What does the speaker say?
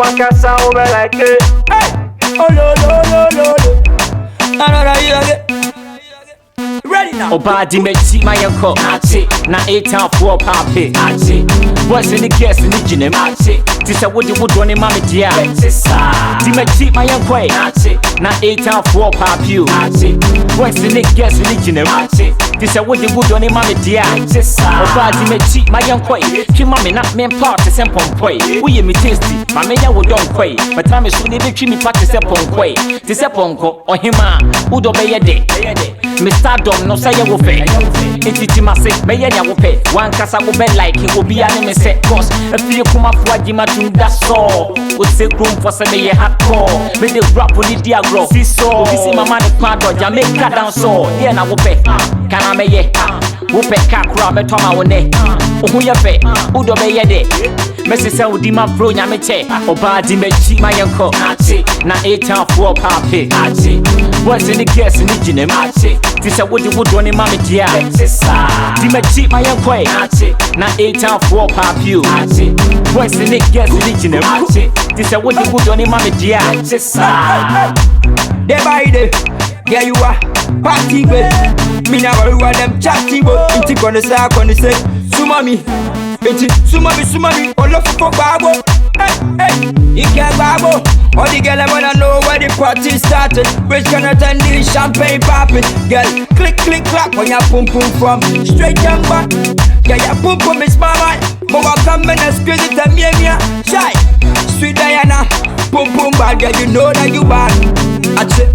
One cast over like it. Oh no. Another year again. Ready now. Obadi me cheat my uncle. Na 8 town for papi. What's in the guest in the gym? This a woody wood running mammy dear. Di cheat my uncle. Na 8 town for papi. What's in the guest in the gym? This a woody wood running mammy dear. Obadi me cheat my uncle. She mammy not me part the same point. We me tasty. Mammy ya would don't quay. But time is soon they treat me part the same point. This a ponko or him would obey a day. Mr. Dom no say you will pay. It's my sick, may ya will pay. One cassa will be like it will be an enemy set cost. A few come up for Jima to that's all. Would say room for some a hot call. With the rap with the diagro. See so, this is my money quad or Jamaica down so. Then I will pay. Can I may ye? Whoop a car crab at Toma one day. Who you pay? Who do be a day? Mrs. Saudima Bro Yamiche. Obadi me cheat my uncle. Na 8 town for papi. What's in the guest in the gym? This a woody wood running mammy dear. Di me cheat my uncle. Na 8 town for papi. What's in the guest in the gym? This a woody wood running mammy dear. Day by day, there you are, party way. Me now worry about them chatty boy. Inti gonna say, sumami. Inti sumami. All of for babo. Hey, you can't babo. All the girl I wanna know where the party started. Which can attend the champagne popping. Girl, click clap when your pum pum from straight down back. Yeah, your pum pum is my man. Mama come and squeeze it and me shy. Sweet Diana, pum pum bad girl, you know that you bad. I say,